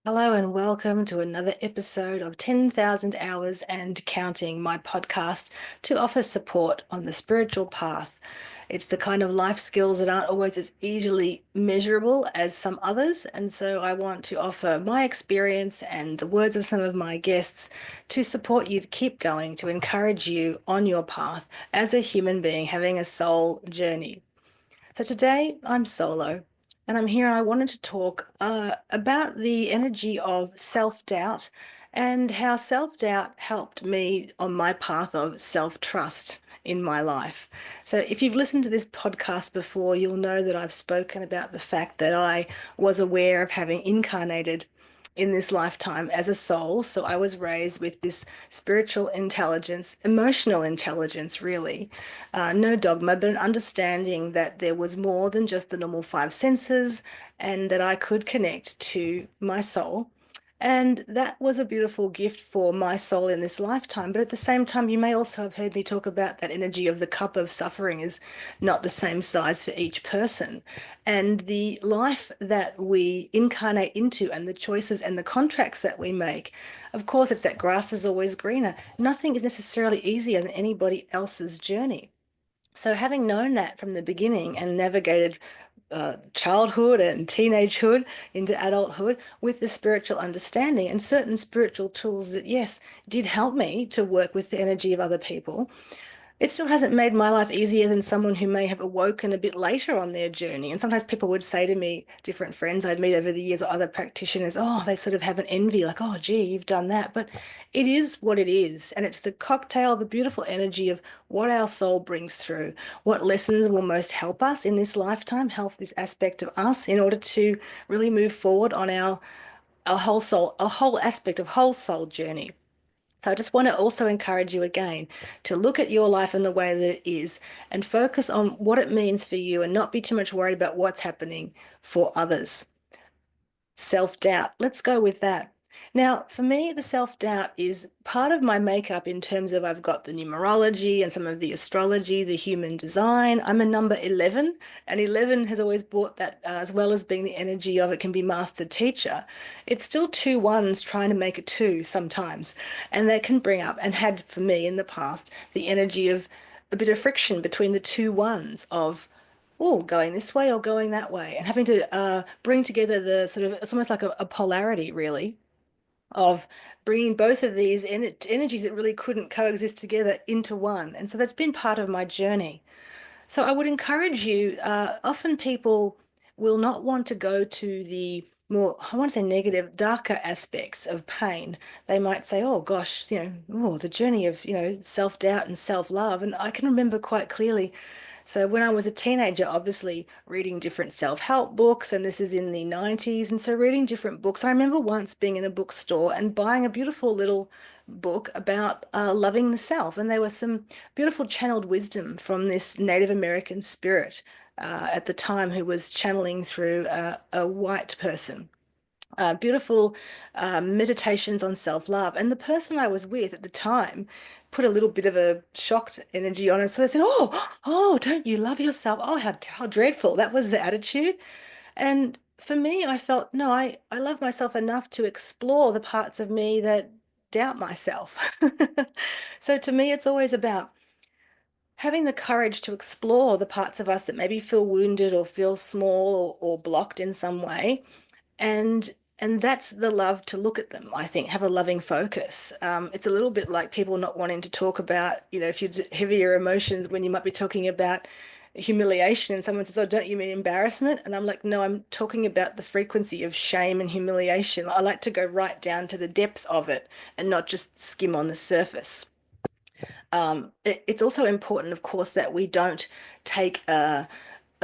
Hello and welcome to another episode of 10,000 Hours and Counting, my podcast to offer support on the spiritual path. It's the kind of life skills that aren't always as easily measurable as some others, and so I want to offer my experience and the words of some of my guests to support you to keep going, to encourage you on your path as a human being having a soul journey. So today I'm solo and I'm here and I wanted to talk about the energy of self-doubt and how self-doubt helped me on my path of self-trust in my life. So if you've listened to this podcast before, you'll know that I've spoken about the fact that I was aware of having incarnated in this lifetime as a soul. So I was raised with this spiritual intelligence, emotional intelligence, really. No dogma, but an understanding that there was more than just the normal five senses and that I could connect to my soul. And that was a beautiful gift for my soul in this lifetime. But at the same time, you may also have heard me talk about that energy of the cup of suffering is not the same size for each person. And the life that we incarnate into and the choices and the contracts that we make, of course, it's that grass is always greener. Nothing is necessarily easier than anybody else's journey. So, having known that from the beginning and navigated childhood and teenagehood into adulthood with the spiritual understanding and certain spiritual tools that, yes, did help me to work with the energy of other people, it still hasn't made my life easier than someone who may have awoken a bit later on their journey. And sometimes people would say to me, different friends I'd meet over the years or other practitioners, oh, they sort of have an envy, like, oh, gee, you've done that. But it is what it is. And it's the cocktail, the beautiful energy of what our soul brings through, what lessons will most help us in this lifetime, help this aspect of us in order to really move forward on our whole soul, a whole aspect of whole soul journey. So I just want to also encourage you again to look at your life in the way that it is and focus on what it means for you and not be too much worried about what's happening for others. Self-doubt. Let's go with that. Now, for me, the self-doubt is part of my makeup in terms of I've got the numerology and some of the astrology, the human design. I'm a number 11, and 11 has always brought that, as well as being the energy of it can be master teacher. It's still two ones trying to make a two sometimes, and that can bring up, and had for me in the past, the energy of a bit of friction between the two ones of oh, going this way or going that way, and having to bring together the sort of, it's almost like a polarity, really, of bringing both of these energies that really couldn't coexist together into one. And so that's been part of my journey. So I would encourage you, often people will not want to go to the more, I want to say negative, darker aspects of pain. They might say, oh gosh, oh, it's a journey of, self-doubt and self-love. And I can remember quite clearly. So when I was a teenager, obviously reading different self-help books, and this is in the 90s, and so reading different books. I remember once being in a bookstore and buying a beautiful little book about loving the self, and there was some beautiful channeled wisdom from this Native American spirit at the time who was channeling through a white person. Beautiful meditations on self-love. And the person I was with at the time put a little bit of a shocked energy on it. So I said, oh, don't you love yourself? Oh, how dreadful. That was the attitude. And for me, I felt, no, I love myself enough to explore the parts of me that doubt myself. So to me, it's always about having the courage to explore the parts of us that maybe feel wounded or feel small or blocked in some way and that's the love to look at them, I think, have a loving focus. It's a little bit like people not wanting to talk about, if you heavier emotions when you might be talking about humiliation and someone says, oh, don't you mean embarrassment? And I'm like, no, I'm talking about the frequency of shame and humiliation. I like to go right down to the depth of it and not just skim on the surface. It's also important, of course, that we don't take a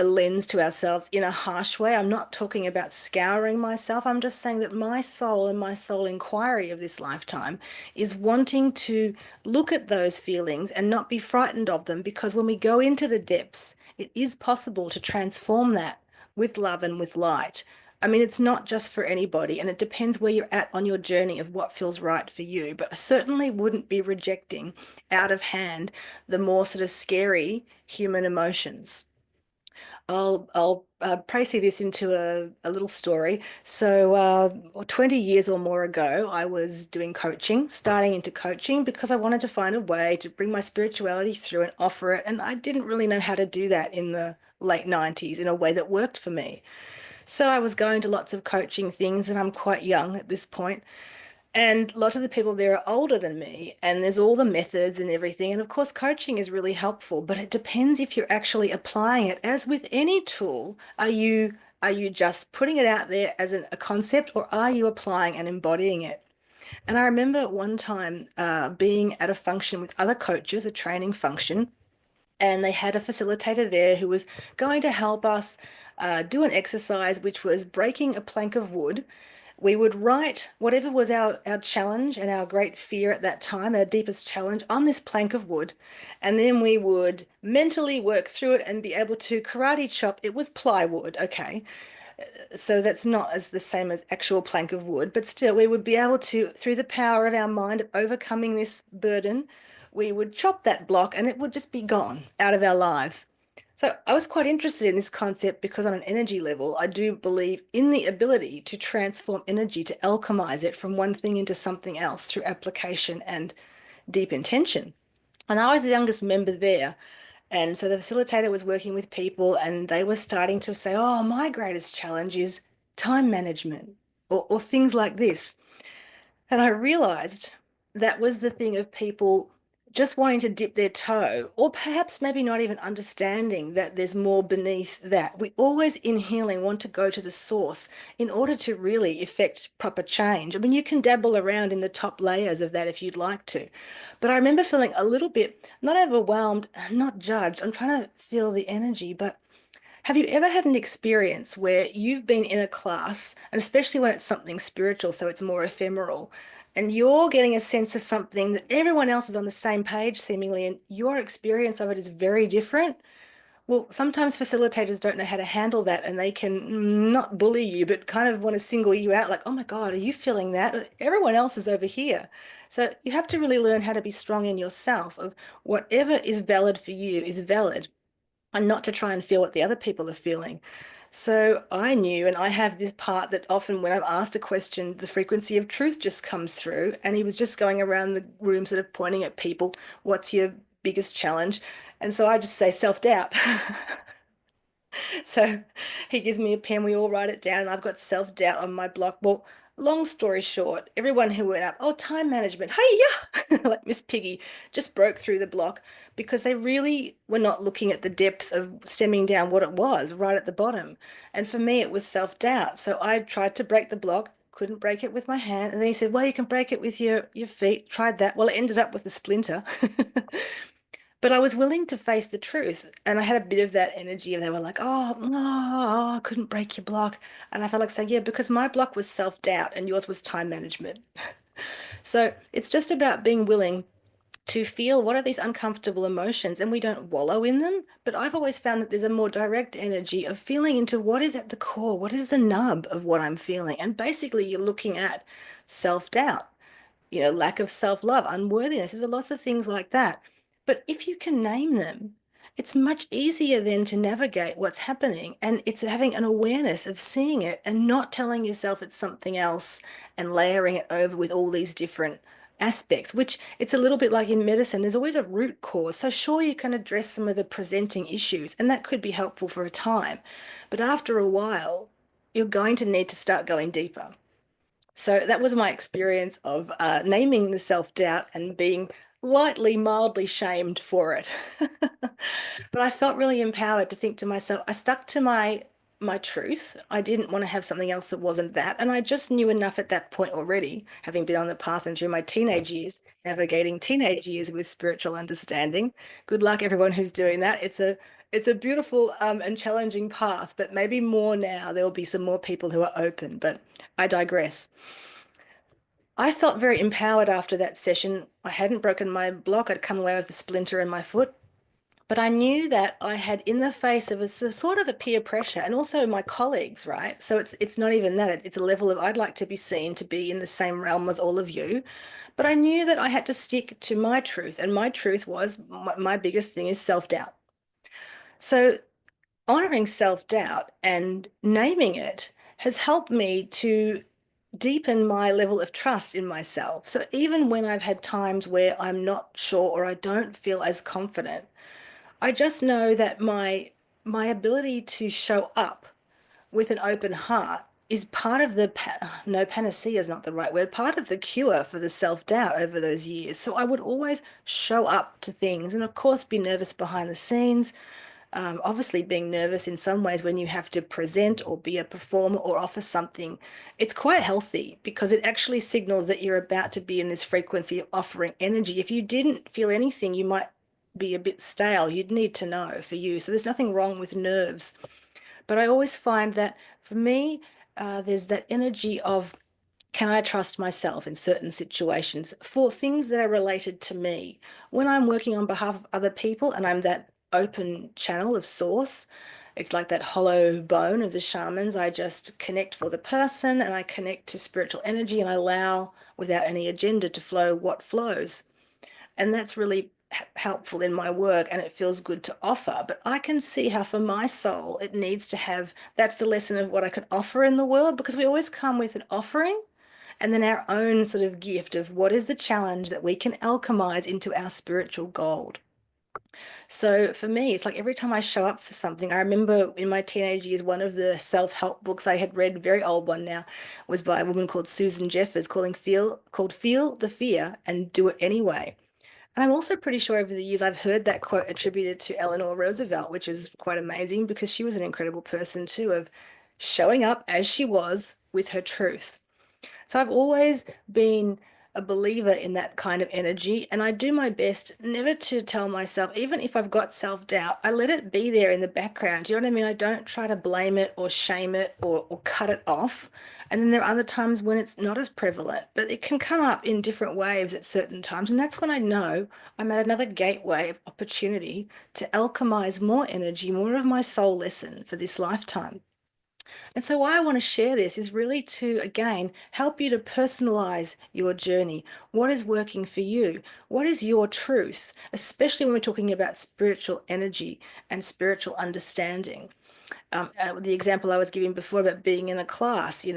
lens to ourselves in a harsh way. I'm not talking about scouring myself. I'm just saying that my soul and my soul inquiry of this lifetime is wanting to look at those feelings and not be frightened of them, because when we go into the depths, it is possible to transform that with love and with light. I mean, it's not just for anybody, and it depends where you're at on your journey of what feels right for you. But I certainly wouldn't be rejecting out of hand the more sort of scary human emotions. I'll précis this into a little story. So, 20 years or more ago, I was doing coaching, starting into coaching because I wanted to find a way to bring my spirituality through and offer it. And I didn't really know how to do that in the late 90s in a way that worked for me. So I was going to lots of coaching things, and I'm quite young at this point. And lots of the people there are older than me, and there's all the methods and everything. And of course, coaching is really helpful, but it depends if you're actually applying it. As with any tool, are you just putting it out there as a concept, or are you applying and embodying it? And I remember one time being at a function with other coaches, a training function, and they had a facilitator there who was going to help us do an exercise which was breaking a plank of wood. We would write whatever was our challenge and our great fear at that time, our deepest challenge, on this plank of wood. And then we would mentally work through it and be able to karate chop. It was plywood, okay? So that's not as the same as actual plank of wood, but still we would be able to, through the power of our mind of overcoming this burden, we would chop that block and it would just be gone out of our lives. So I was quite interested in this concept because on an energy level, I do believe in the ability to transform energy, to alchemize it from one thing into something else through application and deep intention. And I was the youngest member there. And so the facilitator was working with people and they were starting to say, oh, my greatest challenge is time management or things like this. And I realized that was the thing of people just wanting to dip their toe, or perhaps maybe not even understanding that there's more beneath that. We always, in healing, want to go to the source in order to really effect proper change. I mean, you can dabble around in the top layers of that if you'd like to. But I remember feeling a little bit, not overwhelmed, not judged. I'm trying to feel the energy, but have you ever had an experience where you've been in a class, and especially when it's something spiritual, so it's more ephemeral, and you're getting a sense of something that everyone else is on the same page seemingly, and your experience of it is very different? Well, sometimes facilitators don't know how to handle that, and they can not bully you, but kind of want to single you out, like, oh my God, are you feeling that? Everyone else is over here. So you have to really learn how to be strong in yourself of whatever is valid for you is valid and not to try and feel what the other people are feeling. So I knew, and I have this part that often when I'm asked a question, the frequency of truth just comes through. And he was just going around the room, sort of pointing at people, what's your biggest challenge? And so I just say self-doubt. So he gives me a pen, we all write it down, and I've got self-doubt on my block. Well, long story short, everyone who went up, oh, time management, hey, yeah, like Miss Piggy, just broke through the block because they really were not looking at the depth of stemming down what it was right at the bottom. And for me, it was self-doubt. So I tried to break the block, couldn't break it with my hand. And then he said, well, you can break it with your feet. Tried that. Well, it ended up with a splinter. But I was willing to face the truth. And I had a bit of that energy. And they were like, oh, no, I couldn't break your block. And I felt like saying, yeah, because my block was self-doubt and yours was time management. So it's just about being willing to feel what are these uncomfortable emotions, and we don't wallow in them. But I've always found that there's a more direct energy of feeling into what is at the core, what is the nub of what I'm feeling. And basically, you're looking at self-doubt, lack of self-love, unworthiness. There's lots of things like that. But if you can name them, it's much easier then to navigate what's happening. And it's having an awareness of seeing it and not telling yourself it's something else and layering it over with all these different aspects, which it's a little bit like in medicine. There's always a root cause. So sure, you can address some of the presenting issues, and that could be helpful for a time. But after a while, you're going to need to start going deeper. So that was my experience of naming the self-doubt and being lightly, mildly shamed for it. But I felt really empowered to think to myself, I stuck to my truth. I didn't want to have something else that wasn't that. And I just knew enough at that point already, having been on the path and through my teenage years, navigating teenage years with spiritual understanding. Good luck, everyone who's doing that. It's a beautiful and challenging path, but maybe more now. There will be some more people who are open, but I digress. I felt very empowered after that session. I hadn't broken my block. I'd come away with a splinter in my foot, but I knew that I had, in the face of a sort of a peer pressure, and also my colleagues, right? So it's not even that. It's a level of I'd like to be seen to be in the same realm as all of you, but I knew that I had to stick to my truth, and my truth was my biggest thing is self-doubt. So honoring self-doubt and naming it has helped me to deepen my level of trust in myself. So even when I've had times where I'm not sure or I don't feel as confident, I just know that my ability to show up with an open heart is part of the no, panacea is not the right word, part of the cure for the self-doubt over those years. So I would always show up to things and of course be nervous behind the scenes. Obviously, being nervous in some ways when you have to present or be a performer or offer something, it's quite healthy because it actually signals that you're about to be in this frequency of offering energy. If you didn't feel anything, you might be a bit stale. You'd need to know for you. So there's nothing wrong with nerves. But I always find that for me, there's that energy of can I trust myself in certain situations for things that are related to me? When I'm working on behalf of other people and I'm that open channel of source, it's like that hollow bone of the shamans. I just connect for the person and I connect to spiritual energy and I allow without any agenda to flow what flows. And that's really helpful in my work and it feels good to offer. But I can see how for my soul, it needs to have that's the lesson of what I can offer in the world because we always come with an offering and then our own sort of gift of what is the challenge that we can alchemize into our spiritual gold. So for me, it's like every time I show up for something, I remember in my teenage years, one of the self-help books I had read, very old one now, was by a woman called Susan Jeffers, called Feel the Fear and Do It Anyway. And I'm also pretty sure over the years I've heard that quote attributed to Eleanor Roosevelt, which is quite amazing because she was an incredible person too, of showing up as she was with her truth. So I've always been a believer in that kind of energy, and I do my best never to tell myself, even if I've got self-doubt, I let it be there in the background. Do you know what I mean? I don't try to blame it or shame it or cut it off. And then there are other times when it's not as prevalent, but it can come up in different waves at certain times. And that's when I know I'm at another gateway of opportunity to alchemize more energy, more of my soul lesson for this lifetime. And so, why I want to share this is really to, again, help you to personalize your journey. What is working for you? What is your truth? Especially when we're talking about spiritual energy and spiritual understanding. The example I was giving before about being in a class,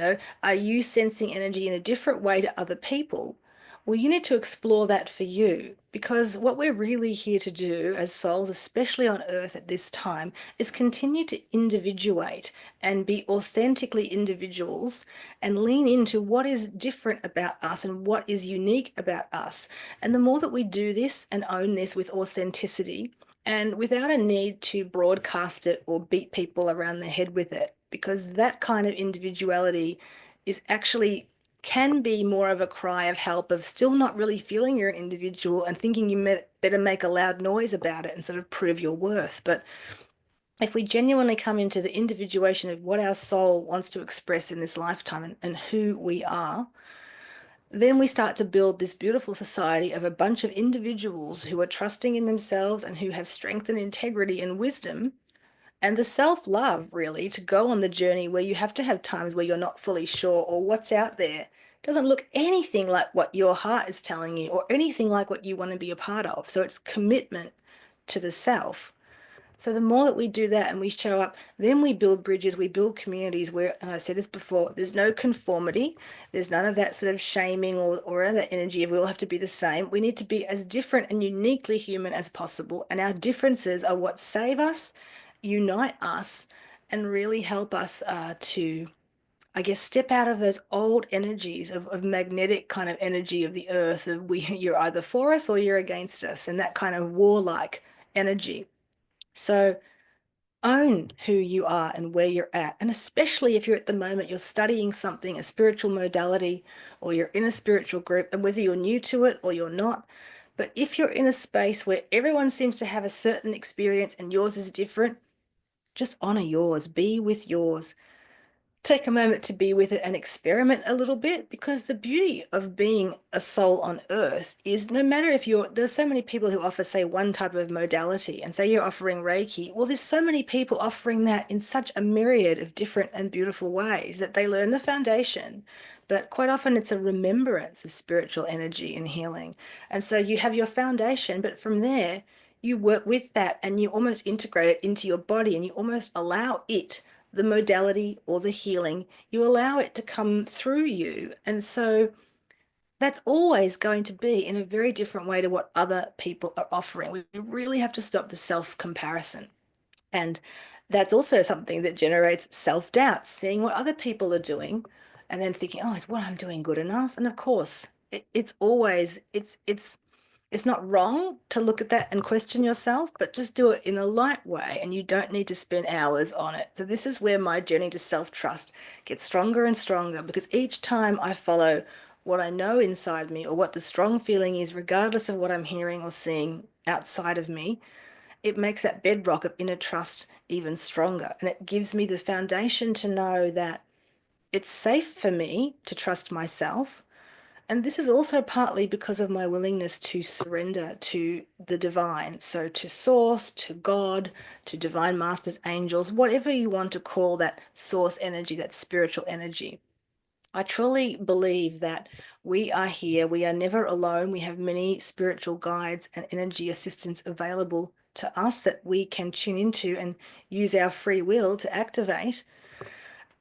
are you sensing energy in a different way to other people? Well, you need to explore that for you because what we're really here to do as souls, especially on earth at this time, is continue to individuate and be authentically individuals and lean into what is different about us and what is unique about us. And the more that we do this and own this with authenticity, and without a need to broadcast it or beat people around the head with it, because that kind of individuality is actually can be more of a cry of help of still not really feeling you're an individual and thinking you better make a loud noise about it and sort of prove your worth. But if we genuinely come into the individuation of what our soul wants to express in this lifetime and who we are, then we start to build this beautiful society of a bunch of individuals who are trusting in themselves and who have strength and integrity and wisdom and the self-love really to go on the journey where you have to have times where you're not fully sure or what's out there doesn't look anything like what your heart is telling you or anything like what you want to be a part of. So it's commitment to the self. So the more that we do that and we show up, then we build bridges, we build communities where, and I said this before, there's no conformity. There's none of that sort of shaming or that energy of we all have to be the same. We need to be as different and uniquely human as possible. And our differences are what save us, unite us, and really help us to, I guess, step out of those old energies of magnetic kind of energy of the earth of you're either for us or you're against us, and that kind of warlike energy. So own who you are and where you're at. And especially if you're at the moment, you're studying something, a spiritual modality, or you're in a spiritual group, and whether you're new to it or you're not. But if you're in a space where everyone seems to have a certain experience and yours is different, just honor yours, be with yours. Take a moment to be with it and experiment a little bit because the beauty of being a soul on earth is no matter if there's so many people who offer, say, one type of modality and say you're offering Reiki. Well, there's so many people offering that in such a myriad of different and beautiful ways that they learn the foundation. But quite often it's a remembrance of spiritual energy and healing. And so you have your foundation, but from there, you work with that and you almost integrate it into your body and you almost allow it, the modality or the healing, you allow it to come through you. And so that's always going to be in a very different way to what other people are offering. We really have to stop the self-comparison. And that's also something that generates self-doubt, seeing what other people are doing and then thinking, oh, is what I'm doing good enough? And of course, it's always it's not wrong to look at that and question yourself, but just do it in a light way and you don't need to spend hours on it. So this is where my journey to self-trust gets stronger and stronger because each time I follow what I know inside me or what the strong feeling is, regardless of what I'm hearing or seeing outside of me, it makes that bedrock of inner trust even stronger. And it gives me the foundation to know that it's safe for me to trust myself. And this is also partly because of my willingness to surrender to the divine. So to source, to God, to divine masters, angels, whatever you want to call that source energy, that spiritual energy. I truly believe that we are here. We are never alone. We have many spiritual guides and energy assistants available to us that we can tune into and use our free will to activate.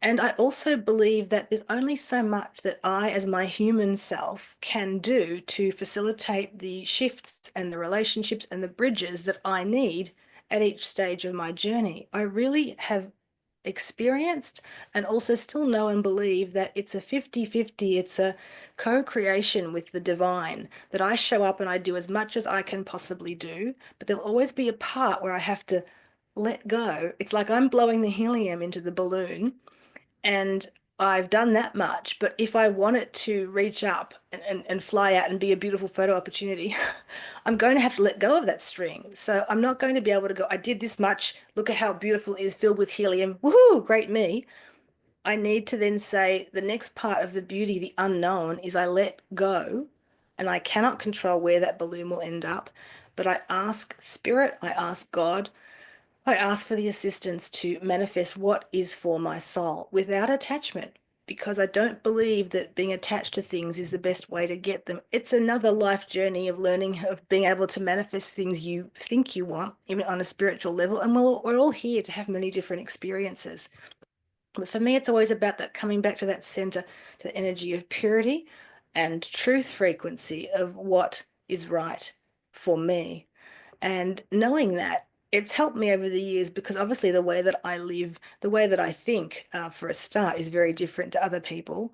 And I also believe that there's only so much that I, as my human self, can do to facilitate the shifts and the relationships and the bridges that I need at each stage of my journey. I really have experienced and also still know and believe that it's a 50-50, it's a co-creation with the divine, that I show up and I do as much as I can possibly do, but there'll always be a part where I have to let go. It's like I'm blowing the helium into the balloon and I've done that much, but if I want it to reach up and fly out and be a beautiful photo opportunity, I'm going to have to let go of that string. So I'm not going to be able to go, I did this much, look at how beautiful it is, filled with helium, woohoo, great me. I need to then say the next part of the beauty, the unknown, is I let go and I cannot control where that balloon will end up. But I ask spirit, I ask God, I ask for the assistance to manifest what is for my soul without attachment, because I don't believe that being attached to things is the best way to get them. It's another life journey of learning, of being able to manifest things you think you want, even on a spiritual level. And we're all here to have many different experiences. But for me, it's always about that coming back to that center, to the energy of purity and truth frequency of what is right for me. And knowing that, it's helped me over the years because obviously the way that I live, the way that I think, for a start, is very different to other people.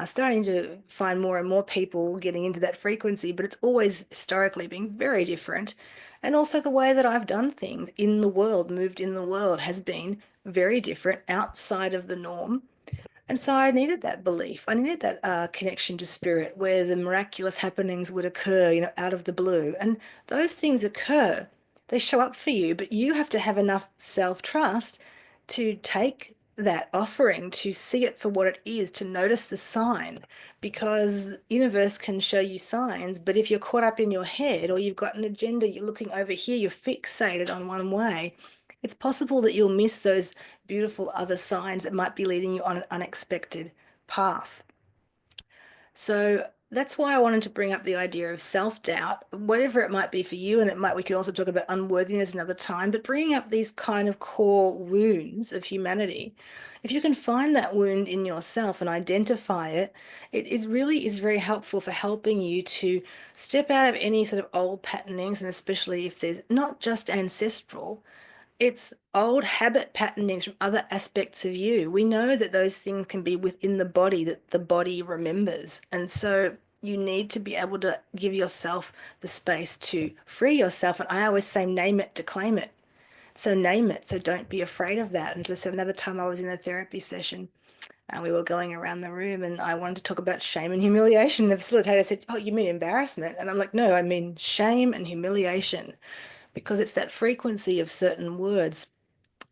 Starting to find more and more people getting into that frequency, but it's always historically been very different. And also the way that I've done things in the world, moved in the world, has been very different outside of the norm. And so I needed that belief. I needed that connection to spirit where the miraculous happenings would occur, out of the blue. And those things occur, they show up for you, but you have to have enough self-trust to take that offering, to see it for what it is, to notice the sign, because the universe can show you signs, but if you're caught up in your head or you've got an agenda, you're looking over here, you're fixated on one way, it's possible that you'll miss those beautiful other signs that might be leading you on an unexpected path. So that's why I wanted to bring up the idea of self-doubt, whatever it might be for you, and we can also talk about unworthiness another time, but bringing up these kind of core wounds of humanity. If you can find that wound in yourself and identify it, it is really is very helpful for helping you to step out of any sort of old patternings, and especially if there's not just ancestral, it's old habit patternings from other aspects of you. We know that those things can be within the body, that the body remembers. And so you need to be able to give yourself the space to free yourself. And I always say, name it to claim it. So name it. So don't be afraid of that. And just another time I was in a therapy session and we were going around the room and I wanted to talk about shame and humiliation. The facilitator said, oh, you mean embarrassment? And I'm like, no, I mean shame and humiliation, because it's that frequency of certain words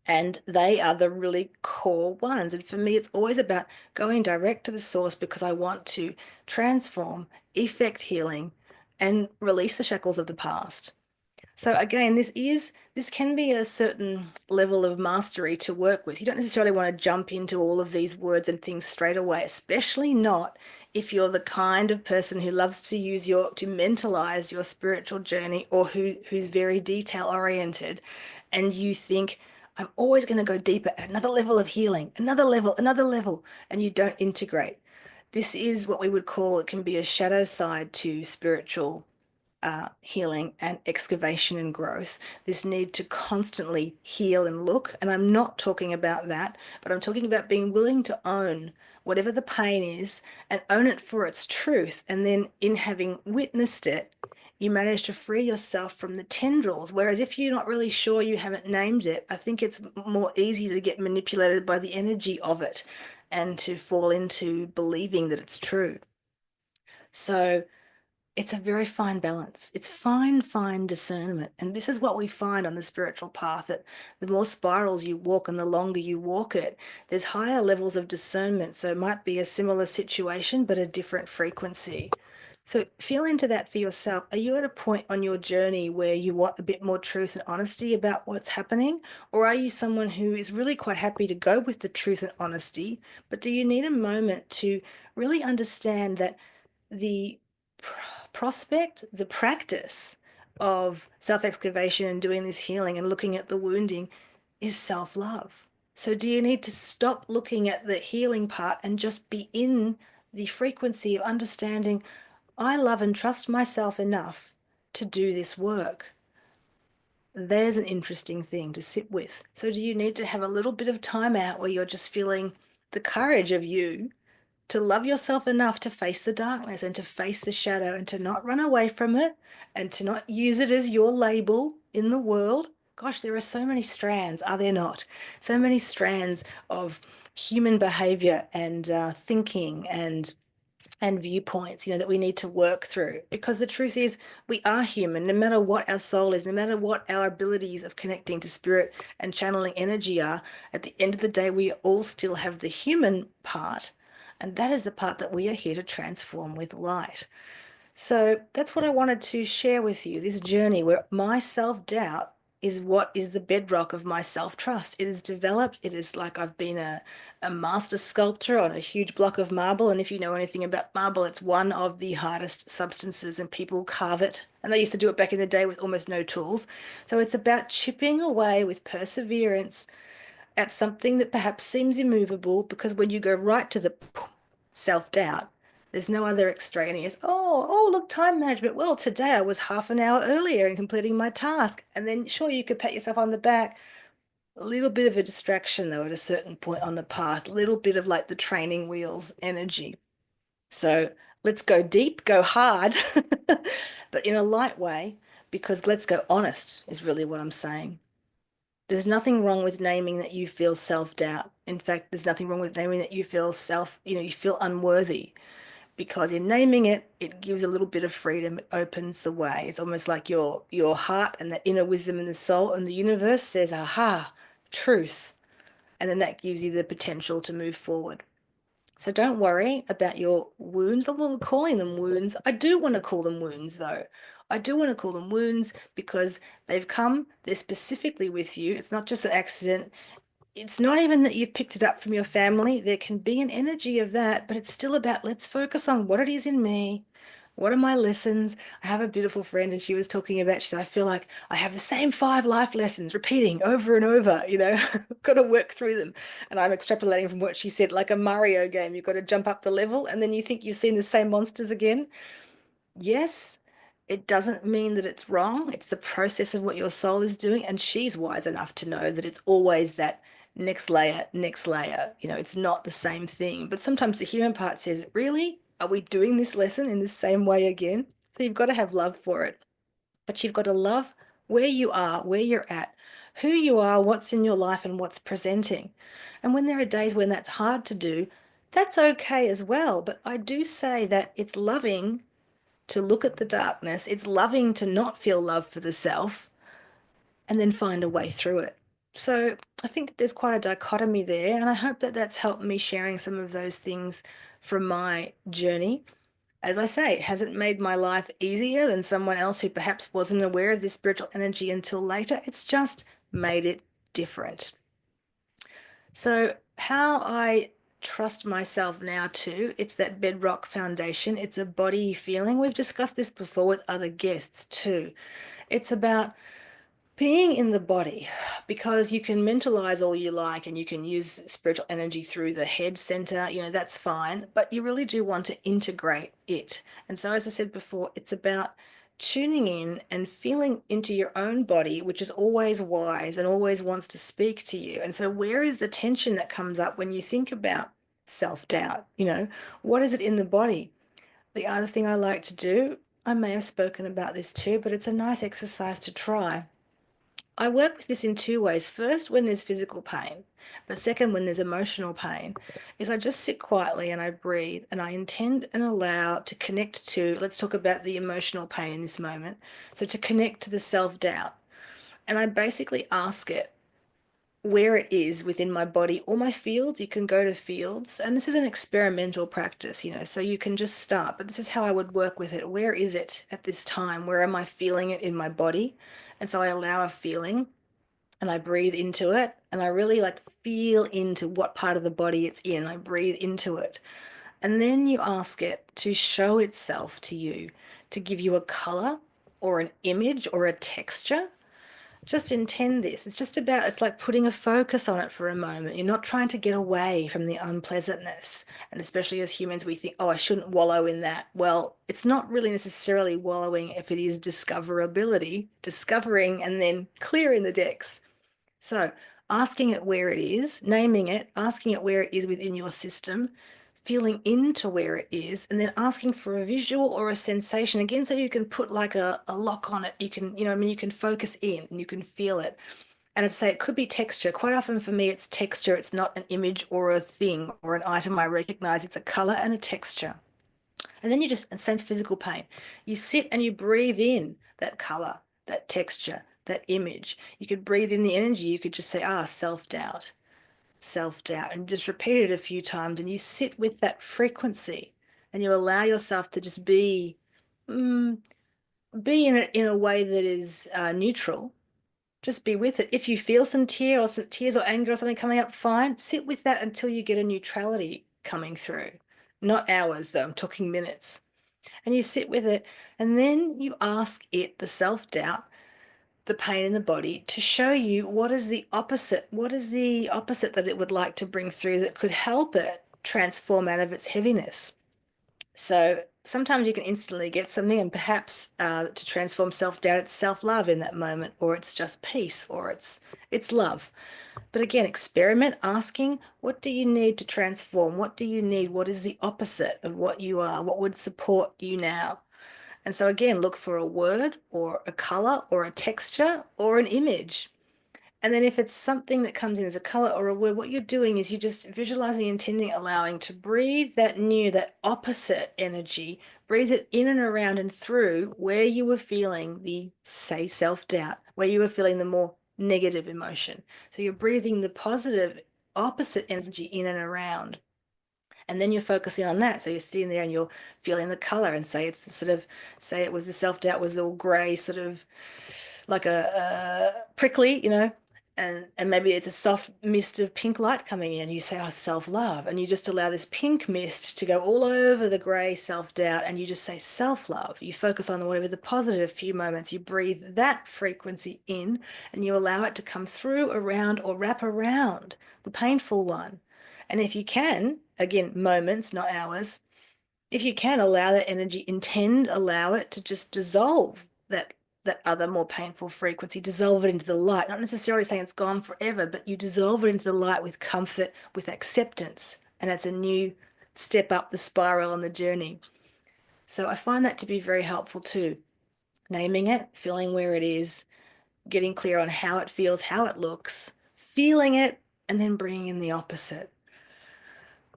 and they are the really core ones. And for me, it's always about going direct to the source because I want to transform, effect healing, and release the shackles of the past. So again, this can be a certain level of mastery to work with. You don't necessarily want to jump into all of these words and things straight away, especially not if you're the kind of person who loves to use your to mentalize your spiritual journey, or who's very detail oriented, and you think, I'm always going to go deeper at another level of healing, another level, and you don't integrate. This is what we would call, it can be a shadow side to spiritual healing and excavation and growth, this need to constantly heal and look. And I'm not talking about that, but I'm talking about being willing to own whatever the pain is and own it for its truth. And then, in having witnessed it, you manage to free yourself from the tendrils. Whereas if you're not really sure, you haven't named it, I think it's more easy to get manipulated by the energy of it and to fall into believing that it's true. So, it's a very fine balance. It's fine discernment. And this is what we find on the spiritual path, that the more spirals you walk and the longer you walk it, there's higher levels of discernment. So it might be a similar situation, but a different frequency. So feel into that for yourself. Are you at a point on your journey where you want a bit more truth and honesty about what's happening? Or are you someone who is really quite happy to go with the truth and honesty? But do you need a moment to really understand that the prospect, the practice of self excavation and doing this healing and looking at the wounding is self love? So, do you need to stop looking at the healing part and just be in the frequency of understanding, I love and trust myself enough to do this work? There's an interesting thing to sit with. So, do you need to have a little bit of time out where you're just feeling the courage of you to love yourself enough to face the darkness and to face the shadow and to not run away from it and to not use it as your label in the world? Gosh, there are so many strands, are there not? So many strands of human behavior and thinking and viewpoints, that we need to work through. Because the truth is, we are human, no matter what our soul is, no matter what our abilities of connecting to spirit and channeling energy are. At the end of the day, we all still have the human part, and that is the part that we are here to transform with light. So that's what I wanted to share with you, this journey where my self-doubt is what is the bedrock of my self-trust. It is developed. It is like I've been a master sculptor on a huge block of marble. And if you know anything about marble, it's one of the hardest substances, and people carve it. And they used to do it back in the day with almost no tools. So it's about chipping away with perseverance at something that perhaps seems immovable, because when you go right to the self-doubt, there's no other extraneous, oh, look, time management. Well, today I was half an hour earlier in completing my task. And then, sure, you could pat yourself on the back. A little bit of a distraction, though, at a certain point on the path, a little bit of like the training wheels energy. So let's go deep, go hard, but in a light way, because let's go honest is really what I'm saying. There's nothing wrong with naming that you feel self-doubt. In fact, there's nothing wrong with naming that you feel you feel unworthy, because in naming it, it gives a little bit of freedom. It opens the way. It's almost like your heart and that inner wisdom in the soul and the universe says, aha, truth. And then that gives you the potential to move forward. So don't worry about your wounds. I'm not calling them wounds. I do want to call them wounds, though. I do want to call them wounds because they've come, they're specifically with you. It's not just an accident. It's not even that you've picked it up from your family. There can be an energy of that, but it's still about, let's focus on what it is in me. What are my lessons? I have a beautiful friend, and she was talking about, she said, I feel like I have the same 5 life lessons repeating over and over, got to work through them. And I'm extrapolating from what she said, like a Mario game. You've got to jump up the level, and then you think you've seen the same monsters again. Yes, it doesn't mean that it's wrong. It's the process of what your soul is doing. And she's wise enough to know that it's always that next layer, next layer. It's not the same thing. But sometimes the human part says, really? Are we doing this lesson in the same way again? So you've got to have love for it. But you've got to love where you are, where you're at, who you are, what's in your life, and what's presenting. And when there are days when that's hard to do, that's okay as well. But I do say that it's loving to look at the darkness. It's loving to not feel love for the self and then find a way through it. So I think that there's quite a dichotomy there, and I hope that that's helped me sharing some of those things from my journey. As I say, it hasn't made my life easier than someone else who perhaps wasn't aware of this spiritual energy until later. It's just made it different. So, how I trust myself now too, it's that bedrock foundation. It's a body feeling. We've discussed this before with other guests too. It's about being in the body, because you can mentalize all you like and you can use spiritual energy through the head center, that's fine, but you really do want to integrate it. And so, as I said before, it's about tuning in and feeling into your own body, which is always wise and always wants to speak to you. And so, where is the tension that comes up when you think about self-doubt? What is it in the body? The other thing I like to do, I may have spoken about this too, but it's a nice exercise to try. I work with this in two ways. First, when there's physical pain, but second, when there's emotional pain, is I just sit quietly and I breathe and I intend and allow to connect to, let's talk about the emotional pain in this moment. So to connect to the self-doubt. And I basically ask it where it is within my body or my fields. You can go to fields, and this is an experimental practice, so you can just start, but this is how I would work with it. Where is it at this time? Where am I feeling it in my body? And so I allow a feeling and I breathe into it, and I really like feel into what part of the body it's in. I breathe into it. And then you ask it to show itself to you, to give you a color or an image or a texture. Just intend this. It's just about, it's like putting a focus on it for a moment. You're not trying to get away from the unpleasantness. And especially as humans, we think, oh, I shouldn't wallow in that. Well, it's not really necessarily wallowing if it is discoverability, discovering and then clearing the decks. So asking it where it is, naming it, asking it where it is within your system, feeling into where it is, and then asking for a visual or a sensation again, so you can put like a lock on it. You can, you can focus in and you can feel it. And as I say, it could be texture. Quite often for me, it's texture. It's not an image or a thing or an item I recognize. It's a color and a texture. And then you just, and same physical pain. You sit and you breathe in that color, that texture, that image. You could breathe in the energy. You could just say, self-doubt, self-doubt, and just repeat it a few times. And you sit with that frequency and you allow yourself to just mm, be in it in a way that is neutral. Just be with it. If you feel some tears or anger or something coming up, fine. Sit with that until you get a neutrality coming through. Not hours, though. I'm talking minutes. And you sit with it, and then you ask it, the self-doubt, the pain in the body, to show you what is the opposite. What is the opposite that it would like to bring through that could help it transform out of its heaviness? So sometimes you can instantly get something, and perhaps to transform self-doubt, it's self-love in that moment, or it's just peace, or it's love. But again, experiment asking, what do you need to transform? What do you need? What is the opposite of what you are? What would support you now? And so again, look for a word or a color or a texture or an image. And then if it's something that comes in as a color or a word, what you're doing is you're just visualizing, intending, allowing to breathe that new, that opposite energy, breathe it in and around and through where you were feeling the, say, self-doubt, where you were feeling the more negative emotion. So you're breathing the positive, opposite energy in and around. And then you're focusing on that. So you're sitting there and you're feeling the color, and say it's the sort of, say it was the self-doubt was all gray, sort of like a prickly, and maybe it's a soft mist of pink light coming in. You say, self-love. And you just allow this pink mist to go all over the gray self-doubt. And you just say self-love. You focus on whatever the positive few moments. You breathe that frequency in and you allow it to come through, around, or wrap around the painful one. And if you can, again, moments, not hours, if you can allow that energy, allow it to just dissolve that other more painful frequency, dissolve it into the light. Not necessarily saying it's gone forever, but you dissolve it into the light with comfort, with acceptance, and it's a new step up the spiral on the journey. So I find that to be very helpful too. Naming it, feeling where it is, getting clear on how it feels, how it looks, feeling it, and then bringing in the opposite.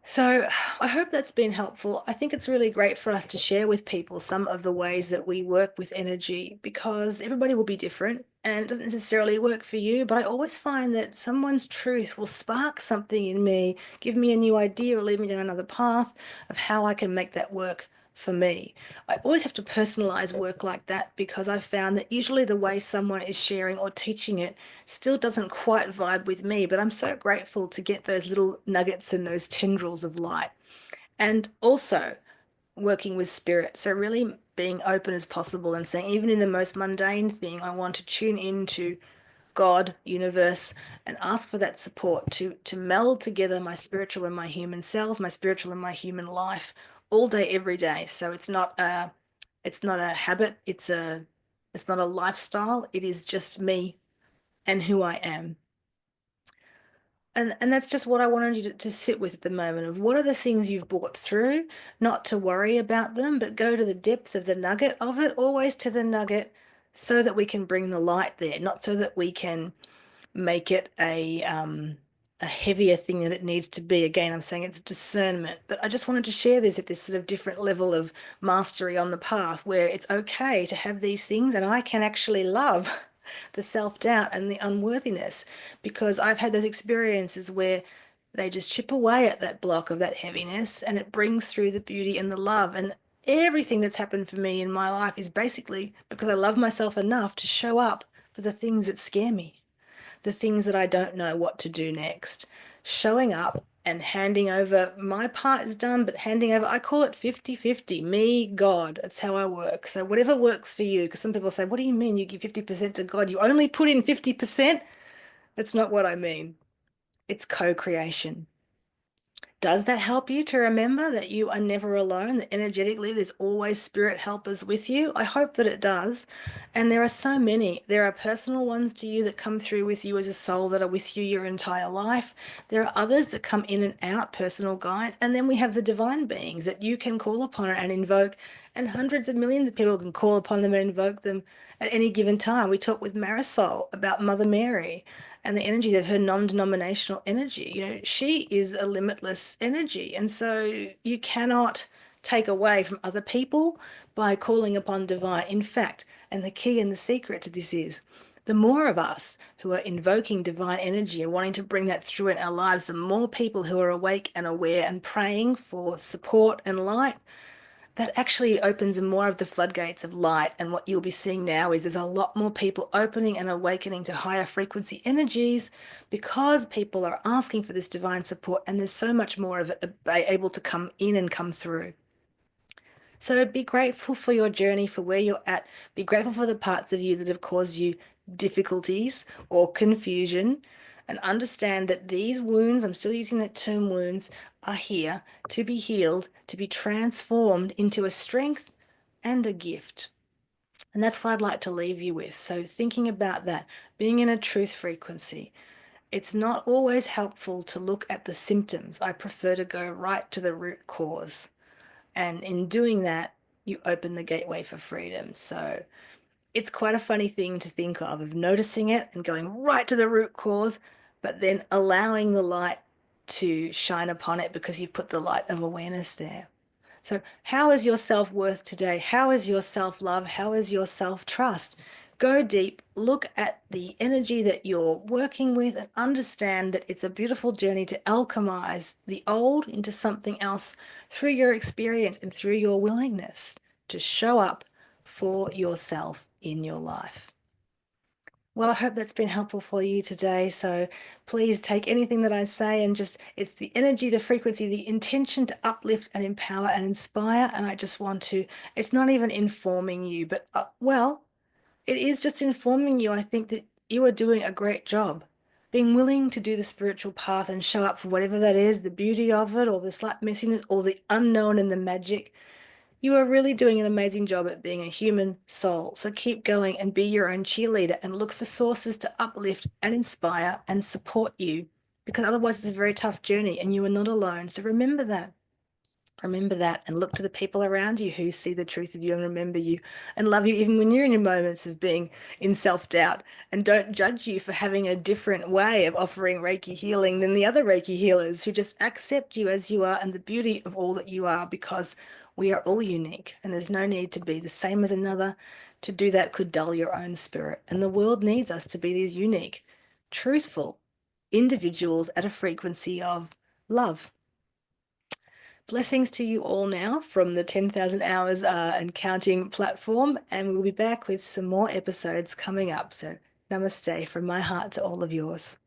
So I hope that's been helpful. I think it's really great for us to share with people some of the ways that we work with energy, because everybody will be different and it doesn't necessarily work for you. But I always find that someone's truth will spark something in me, give me a new idea, or lead me down another path of how I can make that work for me. I always have to personalize work like that because I've found that usually the way someone is sharing or teaching it still doesn't quite vibe with me, but I'm so grateful to get those little nuggets and those tendrils of light. And also working with spirit. So really being open as possible and saying, even in the most mundane thing, I want to tune into God, universe, and ask for that support to meld together my spiritual and my human selves, my spiritual and my human life all day, every day. So it's not a habit, it's not a lifestyle. It is just me and who I am. And that's just what I wanted you to sit with at the moment of what are the things you've brought through, not to worry about them, but go to the depths of the nugget of it, always to the nugget, so that we can bring the light there, not so that we can make it a heavier thing than it needs to be. Again, I'm saying it's discernment, but I just wanted to share this at this sort of different level of mastery on the path where it's okay to have these things and I can actually love the self-doubt and the unworthiness because I've had those experiences where they just chip away at that block of that heaviness and it brings through the beauty and the love. And everything that's happened for me in my life is basically because I love myself enough to show up for the things that scare me, the things that I don't know what to do next. Showing up and handing over my part is done, but handing over, I call it 50-50, me, God. That's how I work. So whatever works for you, because some people say, what do you mean you give 50% to God? You only put in 50%? That's not what I mean. It's co-creation. Does that help you to remember that you are never alone, that energetically there's always spirit helpers with you? I hope that it does. And there are so many. There are personal ones to you that come through with you as a soul that are with you your entire life. There are others that come in and out, personal guides. And then we have the divine beings that you can call upon and invoke. And hundreds of millions of people can call upon them and invoke them at any given time. We talked with Marisol about Mother Mary and the energies of her non-denominational energy. She is a limitless energy. And so you cannot take away from other people by calling upon divine. In fact, and the key and the secret to this is the more of us who are invoking divine energy and wanting to bring that through in our lives, the more people who are awake and aware and praying for support and light, that actually opens more of the floodgates of light. And what you'll be seeing now is there's a lot more people opening and awakening to higher frequency energies because people are asking for this divine support, and there's so much more of it able to come in and come through. So be grateful for your journey, for where you're at. Be grateful for the parts of you that have caused you difficulties or confusion, and understand that these wounds, I'm still using that term wounds, are here to be healed, to be transformed into a strength and a gift. And that's what I'd like to leave you with. So thinking about that, being in a truth frequency, it's not always helpful to look at the symptoms. I prefer to go right to the root cause. And in doing that, you open the gateway for freedom. So it's quite a funny thing to think of noticing it and going right to the root cause, but then allowing the light to shine upon it because you've put the light of awareness there. So, how is your self-worth today? How is your self-love? How is your self-trust? Go deep, look at the energy that you're working with, and understand that it's a beautiful journey to alchemize the old into something else through your experience and through your willingness to show up for yourself in your life. Well, I hope that's been helpful for you today. So please take anything that I say and just, it's the energy, the frequency, the intention to uplift and empower and inspire. And I just want to, it's not even informing you, but well, it is just informing you. I think that you are doing a great job. Being willing to do the spiritual path and show up for whatever that is, the beauty of it, or the slight messiness, or the unknown and the magic. You are really doing an amazing job at being a human soul. So keep going and be your own cheerleader and look for sources to uplift and inspire and support you, because otherwise it's a very tough journey and you are not alone. So remember that. Remember that and look to the people around you who see the truth of you and remember you and love you even when you're in your moments of being in self-doubt, and don't judge you for having a different way of offering Reiki healing than the other Reiki healers who just accept you as you are and the beauty of all that you are, because we are all unique and there's no need to be the same as another. To do that could dull your own spirit, and the world needs us to be these unique, truthful individuals at a frequency of love. Blessings to you all now from the 10,000 Hours and Counting platform, and we'll be back with some more episodes coming up. So, namaste from my heart to all of yours.